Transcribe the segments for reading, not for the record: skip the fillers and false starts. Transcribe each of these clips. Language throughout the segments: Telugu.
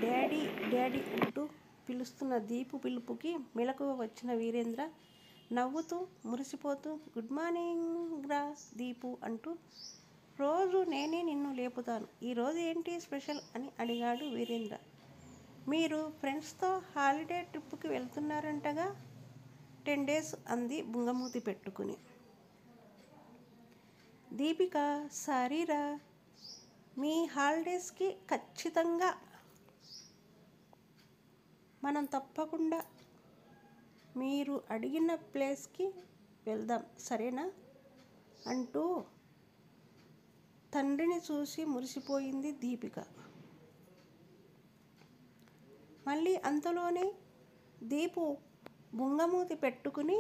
డాడీ డాడీ అంటూ పిలుస్తున్న దీపు పిలుపుకి మెలకువ వచ్చిన వీరేంద్ర నవ్వుతూ మురిసిపోతూ గుడ్ మార్నింగ్ రా దీపు అంటూ రోజు నేనే నిన్ను లేపుతాను. ఈరోజు ఏంటి స్పెషల్ అని అడిగాడు వీరేంద్ర. మీరు ఫ్రెండ్స్తో హాలిడే ట్రిప్కి వెళ్తున్నారంటగా 10 days అంది బుంగమూతి పెట్టుకుని. దీపిక సారీరా, మీ హాలిడేస్కి ఖచ్చితంగా మనం తప్పకుండా మీరు అడిగిన ప్లేస్కి వెళ్దాం సరేనా అంటూ తండ్రిని చూసి మురిసిపోయింది దీపిక. మళ్ళీ అంతలోనే దీపు బుంగమూతి పెట్టుకుని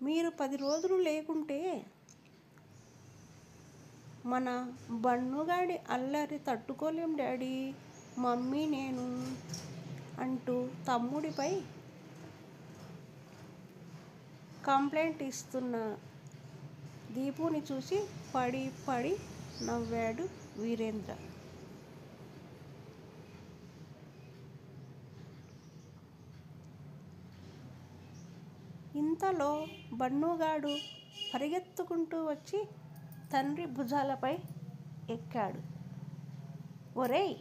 మీరు 10 రోజులు లేకుంటే మన బన్నుగాడి అల్లరి తట్టుకోలేం డాడీ, మమ్మీ నేను అంటూ తమ్ముడిపై కంప్లైంట్ ఇస్తున్న దీపుని చూసి పడి పడి నవ్వాడు వీరేంద్ర. ఇంతలో బన్నుగాడు పరిగెత్తుకుంటూ వచ్చి తండ్రి భుజాలపై ఎక్కాడు. ఒరేయ్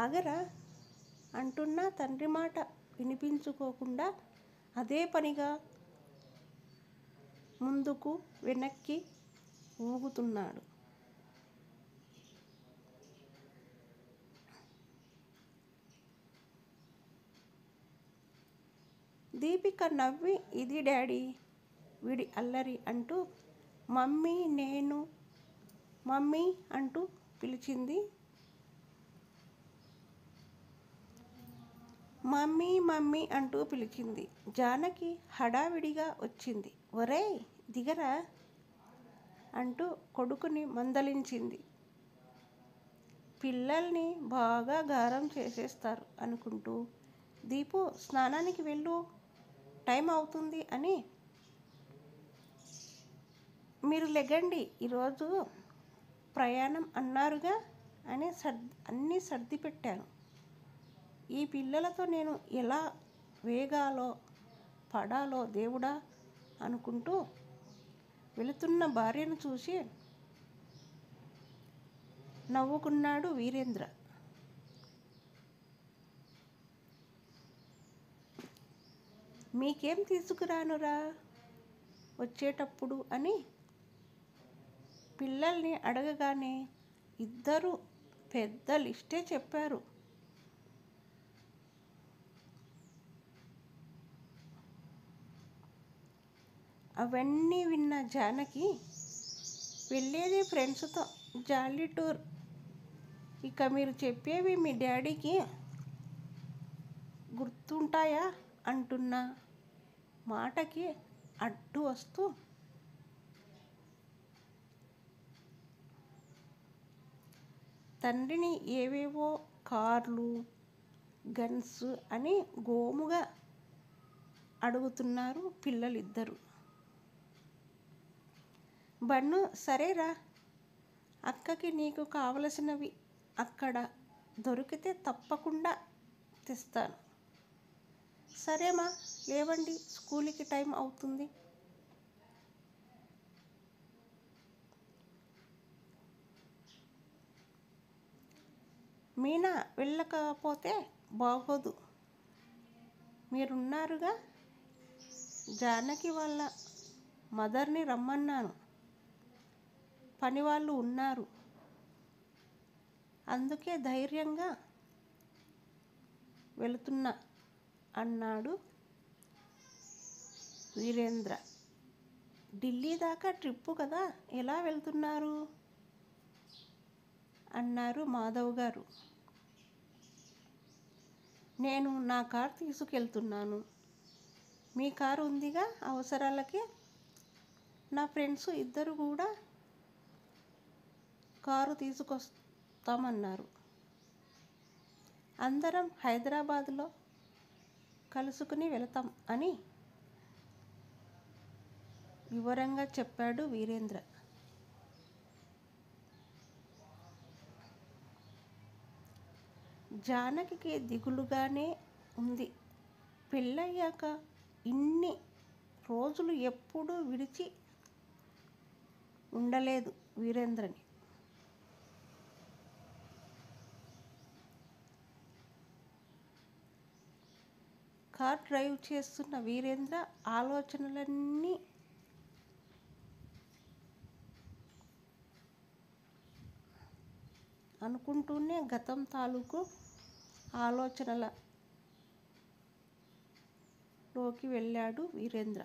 ఆగరా అంటున్న తండ్రి మాట వినిపించుకోకుండా అదే పనిగా ముందుకు వెనక్కి ఊగుతున్నాడు. దీపిక నవ్వి ఇది డాడీ వీడి అల్లరి అంటూ మమ్మీ నేను మమ్మీ అంటూ పిలిచింది. మమ్మీ మమ్మీ అంటూ పిలిచింది. జానకి హడావిడిగా వచ్చింది. ఒరేయ్ దిగరా అంటూ కొడుకుని మందలించింది. పిల్లల్ని బాగా గారం చేసేస్తారు అనుకుంటూ దీపు స్నానానికి వెళ్ళు, టైం అవుతుంది అని. మీరు లెగండి ఈరోజు ప్రయాణం అన్నారుగా అని అన్నీ సర్ది పెట్టాను. ఈ పిల్లలతో నేను ఎలా వేగాలో పడాలో దేవుడా అనుకుంటూ వెళుతున్న భార్యను చూసి నవ్వుకున్నాడు వీరేంద్ర. మీకేం తీసుకురానురా వచ్చేటప్పుడు అని పిల్లల్ని అడగగానే ఇద్దరు పెద్ద లిస్టే చెప్పారు. అవన్నీ విన్న జానకి వెళ్ళేది ఫ్రెండ్స్తో జాలీ టూర్, ఇక మీరు చెప్పేవి మీ డాడీకి గుర్తుంటాయా అంటున్న మాటకి అడ్డు వస్తూ తండ్రిని ఏవేవో కార్లు గన్స్ అని గోముగా అడుగుతున్నారు పిల్లలిద్దరూ. బన్ను సరేరా, అక్కకి నీకు కావలసినవి అక్కడ దొరికితే తప్పకుండా తెస్తాను. సరేమా లేవండి స్కూల్కి టైం అవుతుంది. మీనా వెళ్ళకపోతే బాగోదు, మీరున్నారుగా. జానకి వాళ్ళ మదర్ని రమ్మన్నాను, పనివాళ్ళు ఉన్నారు, అందుకే ధైర్యంగా వెళుతున్నా అన్నాడు వీరేంద్ర. ఢిల్లీ దాకా ట్రిప్పు కదా, ఎలా వెళ్తున్నారు అన్నారు మాధవ్ గారు. నేను నా కారు తీసుకెళ్తున్నాను, మీ కారు ఉందిగా అవసరాలకి. నా ఫ్రెండ్స్ ఇద్దరు కూడా కారు తీసుకొస్తామన్నారు. అందరం హైదరాబాద్లో కలుసుకుని వెళతాం అని వివరంగా చెప్పాడు వీరేంద్ర. జానకికి దిగులుగానే ఉంది. పెళ్ళయ్యాక ఇన్ని రోజులు ఎప్పుడూ విడిచి ఉండలేదు వీరేంద్రని. కార్ డ్రైవ్ చేస్తున్న వీరేంద్ర ఆలోచనలన్నీ అనుకుంటూనే గతం తాలూకు ఆలోచనలలోకి వెళ్ళాడు వీరేంద్ర.